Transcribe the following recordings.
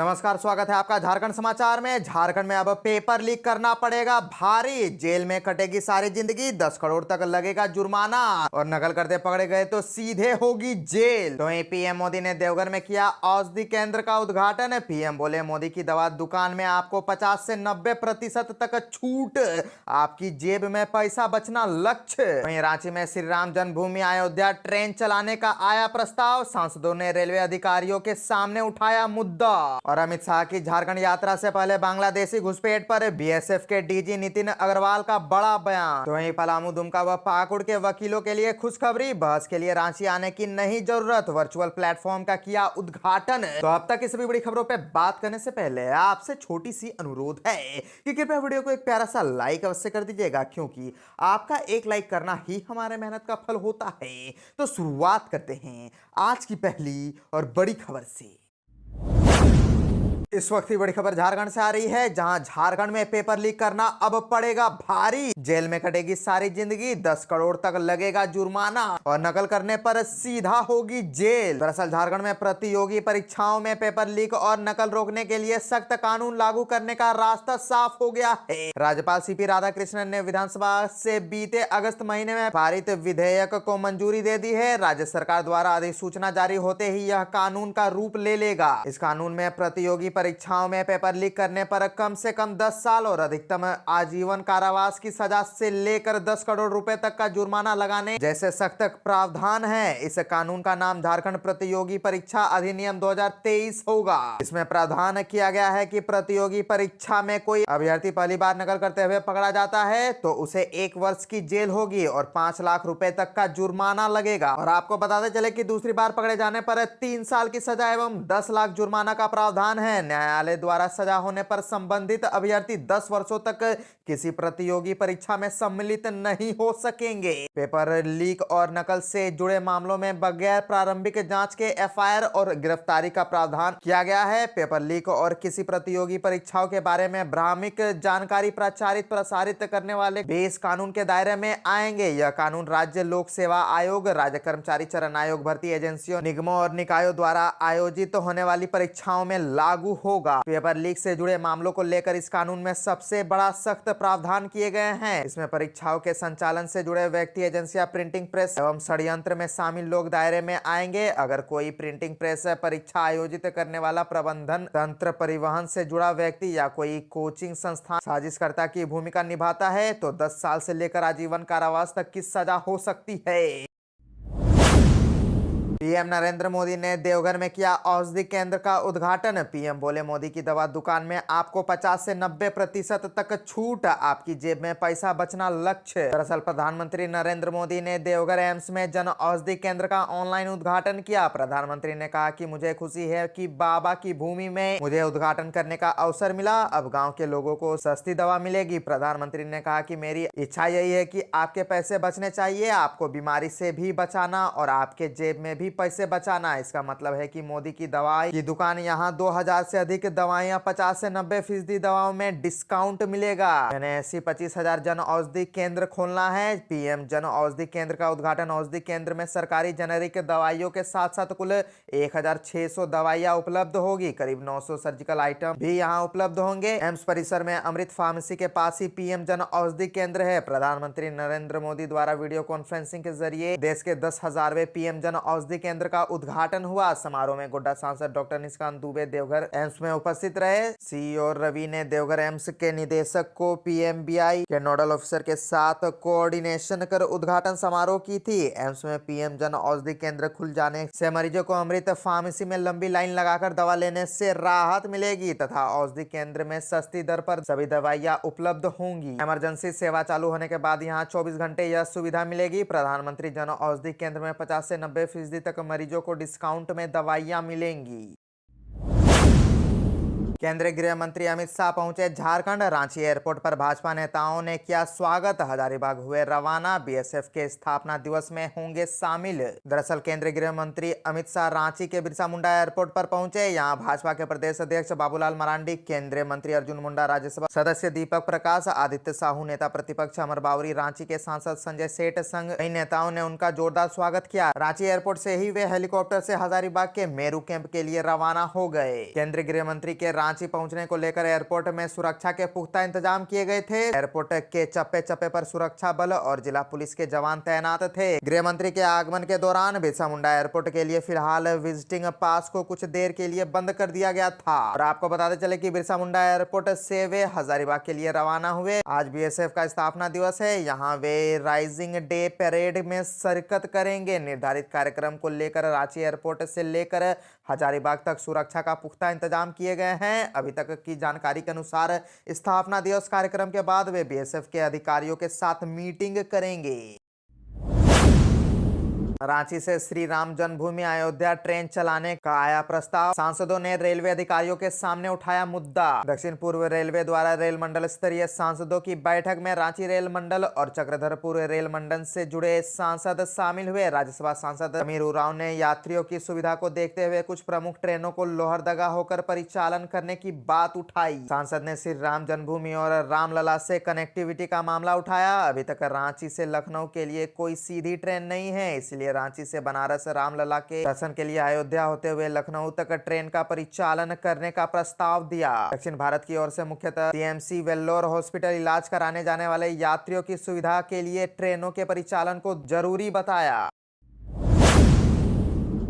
नमस्कार, स्वागत है आपका झारखंड समाचार में। झारखंड में अब पेपर लीक करना पड़ेगा भारी, जेल में कटेगी सारी जिंदगी, 10 करोड़ तक लगेगा जुर्माना और नकल करते पकड़े गए तो सीधे होगी जेल। तो वहीं पीएम मोदी ने देवघर में किया औषधि केंद्र का उद्घाटन। पीएम बोले मोदी की दवा दुकान में आपको 50 से 90% तक छूट, आपकी जेब में पैसा बचना लक्ष्य। वहीं रांची में श्री राम जन्मभूमि अयोध्या ट्रेन चलाने का आया प्रस्ताव, सांसदों ने रेलवे अधिकारियों के सामने उठाया मुद्दा। और अमित शाह की झारखंड यात्रा से पहले बांग्लादेशी घुसपैठ पर बीएसएफ के डीजी नितिन अग्रवाल का बड़ा बयान। तो वहीं पलामू, दुमका व पाकुड़ के वकीलों के लिए खुशखबरी, बहस के लिए रांची आने की नहीं जरूरत, वर्चुअल प्लेटफॉर्म का किया उद्घाटन। तो अब तक इस सभी बड़ी खबरों पे बात करने से पहले आपसे छोटी सी अनुरोध है कि कृपया वीडियो को एक प्यारा सा लाइक अवश्य कर दीजिएगा, क्योंकि आपका एक लाइक करना ही हमारे मेहनत का फल होता है। तो शुरुआत करते हैं आज की पहली और बड़ी खबर से। इस वक्त की बड़ी खबर झारखंड से आ रही है, जहां झारखंड में पेपर लीक करना अब पड़ेगा भारी, जेल में कटेगी सारी जिंदगी, 10 करोड़ तक लगेगा जुर्माना और नकल करने पर सीधा होगी जेल। दरअसल झारखंड में प्रतियोगी परीक्षाओं में पेपर लीक और नकल रोकने के लिए सख्त कानून लागू करने का रास्ता साफ हो गया है। राज्यपाल सीपी राधाकृष्णन ने विधानसभा से बीते अगस्त महीने में पारित विधेयक को मंजूरी दे दी है। राज्य सरकार द्वारा अधिसूचना जारी होते ही यह कानून का रूप ले लेगा। इस कानून में प्रतियोगी परीक्षाओं में पेपर लीक करने पर कम से कम 10 साल और अधिकतम आजीवन कारावास की सजा से लेकर 10 करोड़ रुपए तक का जुर्माना लगाने जैसे सख्त प्रावधान है। इस कानून का नाम झारखंड प्रतियोगी परीक्षा अधिनियम 2023 होगा। इसमें प्रावधान किया गया है कि प्रतियोगी परीक्षा में कोई अभ्यर्थी पहली बार नकल करते हुए पकड़ा जाता है तो उसे 1 वर्ष की जेल होगी और 5 लाख रुपए तक का जुर्माना लगेगा। और आपको बताते चले कि दूसरी बार पकड़े जाने पर 3 साल की सजा एवं 10 लाख जुर्माना का प्रावधान है। न्यायालय द्वारा सजा होने पर संबंधित अभ्यर्थी 10 वर्षों तक किसी प्रतियोगी परीक्षा में सम्मिलित नहीं हो सकेंगे। पेपर लीक और नकल से जुड़े मामलों में बगैर प्रारंभिक जांच के एफआईआर और गिरफ्तारी का प्रावधान किया गया है। पेपर लीक और किसी प्रतियोगी परीक्षाओं के बारे में भ्रामक जानकारी प्रसारित करने वाले भी इस कानून के दायरे में आएंगे। यह कानून राज्य लोक सेवा आयोग, राज्य कर्मचारी चयन आयोग, भर्ती एजेंसियों, निगमों और निकायों द्वारा आयोजित होने वाली परीक्षाओं में लागू होगा। पेपर लीक से जुड़े मामलों को लेकर इस कानून में सबसे बड़ा सख्त प्रावधान किए गए हैं। इसमें परीक्षाओं के संचालन से जुड़े व्यक्ति, एजेंसियां, प्रिंटिंग प्रेस एवं षड्यंत्र में शामिल लोग दायरे में आएंगे। अगर कोई प्रिंटिंग प्रेस परीक्षा आयोजित करने वाला, प्रबंधन तंत्र, परिवहन से जुड़ा व्यक्ति या कोई कोचिंग संस्थान साजिशकर्ता की भूमिका निभाता है तो 10 साल से लेकर आजीवन कारावास तक की सजा हो सकती है। पीएम नरेंद्र मोदी ने देवघर में किया औषधि केंद्र का उद्घाटन। पीएम बोले मोदी की दवा दुकान में आपको 50 से 90% तक छूट, आपकी जेब में पैसा बचना लक्ष्य। दरअसल प्रधानमंत्री नरेंद्र मोदी ने देवघर एम्स में जन औषधि केंद्र का ऑनलाइन उद्घाटन किया। प्रधानमंत्री ने कहा कि मुझे खुशी है कि बाबा की भूमि में मुझे उद्घाटन करने का अवसर मिला, अब गाँव के लोगों को सस्ती दवा मिलेगी। प्रधानमंत्री ने कहा कि मेरी इच्छा यही है कि आपके पैसे बचने चाहिए, आपको बीमारी से भी बचाना और आपके जेब में भी पैसे बचाना। इसका मतलब है कि मोदी की दवाई की दुकान यहाँ 2000 से अधिक दवाइयाँ, 50 से 90% दवाओं में डिस्काउंट मिलेगा। मैंने ऐसी 25,000 जन औषधि केंद्र खोलना है। पीएम जन औषधि केंद्र का उद्घाटन। औषधि केंद्र में सरकारी जेनेरिक दवाइयों के साथ साथ कुल 1600 दवाइयाँ उपलब्ध होगी। करीब 900 सर्जिकल आइटम भी यहाँ उपलब्ध होंगे। एम्स परिसर में अमृत फार्मेसी के पास ही पीएम जन औषधि केंद्र है। प्रधानमंत्री नरेंद्र मोदी द्वारा वीडियो कॉन्फ्रेंसिंग के जरिए देश के 10,000वें पीएम जन औषधि केंद्र का उद्घाटन हुआ। समारोह में गोड्डा सांसद डॉक्टर निशिकांत दुबे देवघर एम्स में उपस्थित रहे। सीईओ रवि ने देवघर एम्स के निदेशक को पीएमबीआई के नोडल ऑफिसर के साथ कोऑर्डिनेशन कर उद्घाटन समारोह की थी। एम्स में पीएम जन औषधि केंद्र खुल जाने से मरीजों को अमृत फार्मेसी में लंबी लाइन लगाकर दवा लेने से राहत मिलेगी तथा औषधि केंद्र में सस्ती दर पर सभी दवाइयां उपलब्ध होंगी। इमरजेंसी सेवा चालू होने के बाद यहां 24 घंटे यह सुविधा मिलेगी। प्रधानमंत्री जन औषधि केंद्र में 50 से 90% तक मरीजों को डिस्काउंट में दवाइयां मिलेंगी। केंद्रीय गृह मंत्री अमित शाह पहुंचे झारखंड। रांची एयरपोर्ट पर भाजपा नेताओं ने किया स्वागत। हजारीबाग हुए रवाना। बीएसएफ के स्थापना दिवस में होंगे शामिल। दरअसल केंद्रीय गृह मंत्री अमित शाह रांची के बिरसा मुंडा एयरपोर्ट पर पहुंचे। यहां भाजपा के प्रदेश अध्यक्ष बाबूलाल मरांडी, केंद्रीय मंत्री अर्जुन मुंडा, राज्यसभा सदस्य दीपक प्रकाश, आदित्य साहू, नेता प्रतिपक्ष अमर बावरी, रांची के सांसद संजय सेठ संग कई नेताओं ने उनका जोरदार स्वागत किया। रांची एयरपोर्ट से ही वे हेलीकॉप्टर से हजारीबाग के मेरू कैंप के लिए रवाना हो गए। केंद्रीय गृह मंत्री के रांची पहुंचने को लेकर एयरपोर्ट में सुरक्षा के पुख्ता इंतजाम किए गए थे। एयरपोर्ट के चप्पे चप्पे पर सुरक्षा बल और जिला पुलिस के जवान तैनात थे। गृह मंत्री के आगमन के दौरान बिरसा मुंडा एयरपोर्ट के लिए फिलहाल विजिटिंग पास को कुछ देर के लिए बंद कर दिया गया था। और आपको बताते चले कि बिरसा मुंडा एयरपोर्ट से वे हजारीबाग के लिए रवाना हुए। आज बीएसएफ का स्थापना दिवस है। यहाँ वे राइजिंग डे परेड में शिरकत करेंगे। निर्धारित कार्यक्रम को लेकर रांची एयरपोर्ट से लेकर हजारीबाग तक सुरक्षा का पुख्ता इंतजाम किए गए हैं। अभी तक की जानकारी के अनुसार स्थापना दिवस कार्यक्रम के बाद वे बीएसएफ के अधिकारियों के साथ मीटिंग करेंगे। रांची से श्री राम जन्मभूमि अयोध्या ट्रेन चलाने का आया प्रस्ताव। सांसदों ने रेलवे अधिकारियों के सामने उठाया मुद्दा। दक्षिण पूर्व रेलवे द्वारा रेल मंडल स्तरीय सांसदों की बैठक में रांची रेल मंडल और चक्रधरपुर रेल मंडल से जुड़े सांसद शामिल हुए। राज्यसभा सांसद समीर उरांव ने यात्रियों की सुविधा को देखते हुए कुछ प्रमुख ट्रेनों को लोहरदगा होकर परिचालन करने की बात उठाई। सांसद ने श्री राम जन्मभूमि और रामलला से कनेक्टिविटी का मामला उठाया। अभी तक रांची से लखनऊ के लिए कोई सीधी ट्रेन नहीं है, इसलिए रांची से बनारस रामलला के दर्शन के लिए अयोध्या होते हुए लखनऊ तक ट्रेन का परिचालन करने का प्रस्ताव दिया। दक्षिण भारत की ओर से मुख्यतः सीएमसी वेल्लोर हॉस्पिटल इलाज कराने जाने वाले यात्रियों की सुविधा के लिए ट्रेनों के परिचालन को जरूरी बताया।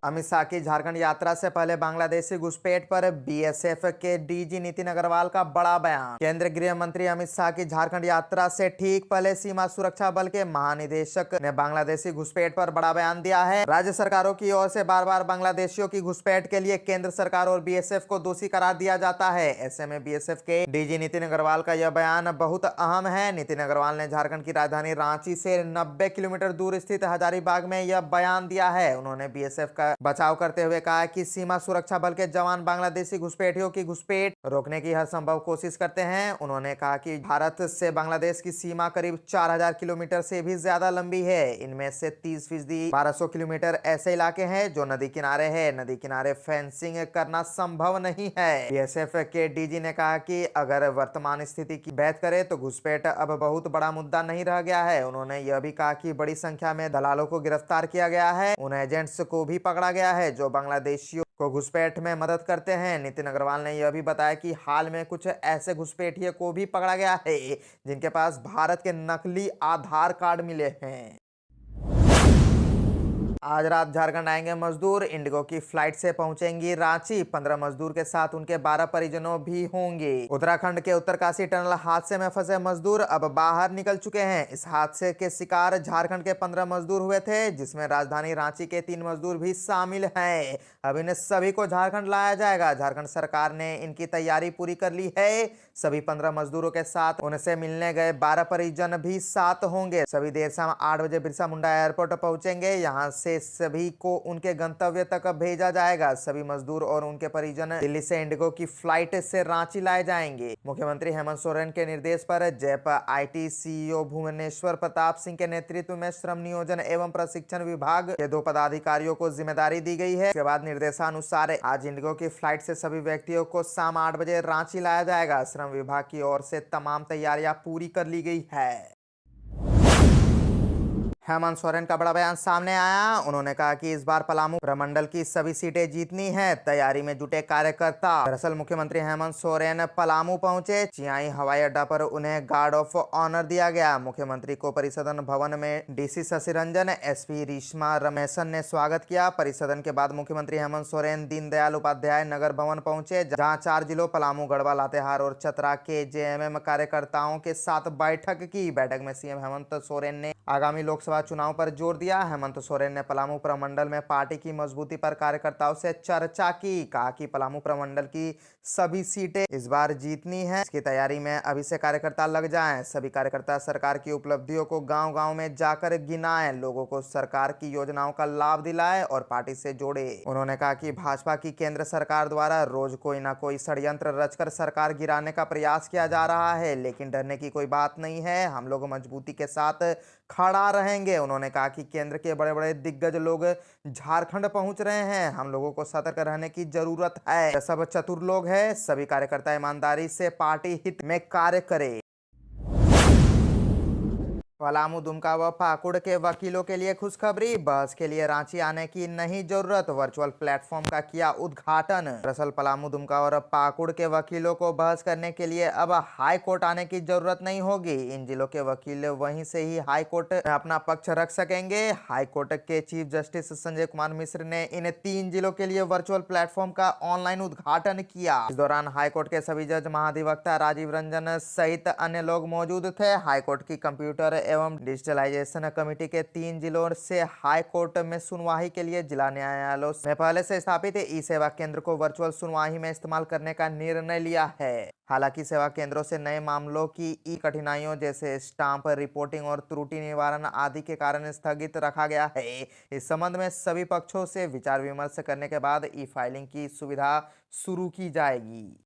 अमित शाह की झारखंड यात्रा से पहले बांग्लादेशी घुसपैठ पर बीएसएफ के डीजी नितिन अग्रवाल का बड़ा बयान। केंद्रीय गृह मंत्री अमित शाह की झारखंड यात्रा से ठीक पहले सीमा सुरक्षा बल के महानिदेशक ने बांग्लादेशी घुसपैठ पर बड़ा बयान दिया है। राज्य सरकारों की ओर से बार बार बांग्लादेशियों की घुसपैठ के लिए केंद्र सरकार और बीएसएफ को दोषी करार दिया जाता है। ऐसे में बीएसएफ के डीजी नितिन अग्रवाल का यह बयान बहुत अहम है। नितिन अग्रवाल ने झारखंड की राजधानी रांची से 90 किलोमीटर दूर स्थित हजारीबाग में यह बयान दिया है। उन्होंने बीएसएफ का बचाव करते हुए कहा कि सीमा सुरक्षा बल के जवान बांग्लादेशी घुसपैठियों की घुसपैठ रोकने की हर संभव कोशिश करते हैं। उन्होंने कहा कि भारत से बांग्लादेश की सीमा करीब 4000 किलोमीटर से भी ज्यादा लंबी है। इनमें से 30% 1200 किलोमीटर ऐसे इलाके हैं जो नदी किनारे है। नदी किनारे फेंसिंग करना संभव नहीं है। बीएसएफ के डीजी ने कहा कि अगर वर्तमान स्थिति की बात करें तो घुसपैठ अब बहुत बड़ा मुद्दा नहीं रह गया है। उन्होंने यह भी कहा कि बड़ी संख्या में दलालों को गिरफ्तार किया गया है। उन एजेंट्स को भी पकड़ा गया है जो बांग्लादेशियों को घुसपैठ में मदद करते हैं। नितिन अग्रवाल ने यह भी बताया कि हाल में कुछ ऐसे घुसपैठियों को भी पकड़ा गया है जिनके पास भारत के नकली आधार कार्ड मिले हैं। आज रात झारखंड आएंगे मजदूर। इंडिगो की फ्लाइट से पहुंचेंगी रांची। 15 मजदूर के साथ उनके 12 परिजनों भी होंगे। उत्तराखंड के उत्तरकाशी टनल हादसे में फंसे मजदूर अब बाहर निकल चुके हैं। इस हादसे के शिकार झारखंड के 15 मजदूर हुए थे, जिसमें राजधानी रांची के 3 मजदूर भी शामिल हैं। अब इन्हें सभी को झारखंड लाया जाएगा। झारखंड सरकार ने इनकी तैयारी पूरी कर ली है। सभी 15 मजदूरों के साथ उनसे मिलने गए 12 परिजन भी साथ होंगे। सभी देर शाम 8 बजे बिरसा मुंडा एयरपोर्ट पहुंचेंगे। यहाँ से सभी को उनके गंतव्य तक भेजा जाएगा। सभी मजदूर और उनके परिजन दिल्ली से इंडिगो की फ्लाइट से रांची लाए जाएंगे। मुख्यमंत्री हेमंत सोरेन के निर्देश पर जेप आईटी सीईओ भुवनेश्वर प्रताप सिंह के नेतृत्व में श्रम नियोजन एवं प्रशिक्षण विभाग के 2 पदाधिकारियों को जिम्मेदारी दी गई है। इसके बाद निर्देशानुसार आज इंडिगो की फ्लाइट से सभी व्यक्तियों को शाम 8 बजे रांची लाया जाएगा। श्रम विभाग की ओर से तमाम तैयारियां पूरी कर ली गई है। हेमंत सोरेन का बड़ा बयान सामने आया। उन्होंने कहा कि इस बार पलामू प्रमंडल की सभी सीटें जीतनी है। तैयारी में जुटे कार्यकर्ता। दरअसल मुख्यमंत्री हेमंत सोरेन पलामू पहुंचे। चियाई हवाई अड्डा पर उन्हें गार्ड ऑफ ऑनर दिया गया। मुख्यमंत्री को परिसदन भवन में डीसी शशि रंजन, एसपी रेशमा रमेशन ने स्वागत किया। परिसदन के बाद मुख्यमंत्री हेमंत सोरेन दीनदयाल उपाध्याय नगर भवन पहुंचे, जहाँ 4 जिलों पलामू, गढ़वा, लातेहार और चतरा के जेएमएम कार्यकर्ताओं के साथ बैठक की। बैठक में सीएम हेमंत सोरेन ने आगामी लोकसभा लोकसभा चुनाव पर जोर दिया। हेमंत सोरेन ने पलामू प्रमंडल में पार्टी की मजबूती पर कार्यकर्ताओं से चर्चा की। कहा कि पलामू प्रमंडल की सभी सीटें इस बार जीतनी है, इसकी तैयारी में अभी से कार्यकर्ता लग जाएं। सभी कार्यकर्ता सरकार की उपलब्धियों को गांव-गांव में जाकर गिनाएं, लोगों को सरकार की योजनाओं का लाभ दिलाएं और पार्टी से जोड़े। उन्होंने कहा कि भाजपा की केंद्र सरकार द्वारा रोज कोई ना कोई षड्यंत्र रचकर सरकार गिराने का प्रयास किया जा रहा है, लेकिन डरने की कोई बात नहीं है, हम लोग मजबूती के साथ खड़ा रहेंगे। उन्होंने कहा कि केंद्र के बड़े बड़े दिग्गज लोग झारखंड पहुंच रहे हैं, हम लोगों को सतर्क रहने की जरूरत है। सब चतुर लोग हैं, सभी कार्यकर्ता ईमानदारी से पार्टी हित में कार्य करें। पलामू, दुमका व पाकुड़ के वकीलों के लिए खुशखबरी, बहस के लिए रांची आने की नहीं जरूरत, वर्चुअल प्लेटफॉर्म का किया उद्घाटन। दरअसल पलामू, दुमका और पाकुड़ के वकीलों को बहस करने के लिए अब हाई कोर्ट आने की जरूरत नहीं होगी। इन जिलों के वकील वहीं से ही हाई कोर्ट में अपना पक्ष रख सकेंगे। हाई कोर्ट के चीफ जस्टिस संजय कुमार मिश्र ने इन 3 जिलों के लिए वर्चुअल प्लेटफॉर्म का ऑनलाइन उद्घाटन किया। इस दौरान हाईकोर्ट के सभी जज, महाधिवक्ता राजीव रंजन सहित अन्य लोग मौजूद थे। हाईकोर्ट की कंप्यूटर एवं डिजिटलाइजेशन कमेटी के 3 जिलों से हाई कोर्ट में सुनवाई के लिए जिला न्यायालयों में पहले से स्थापित ई सेवा केंद्र को वर्चुअल सुनवाई में इस्तेमाल करने का निर्णय लिया है। हालांकि सेवा केंद्रों से नए मामलों की ई कठिनाइयों जैसे स्टाम्प रिपोर्टिंग और त्रुटि निवारण आदि के कारण स्थगित रखा गया है। इस संबंध में सभी पक्षों से विचार विमर्श करने के बाद ई फाइलिंग की सुविधा शुरू की जाएगी।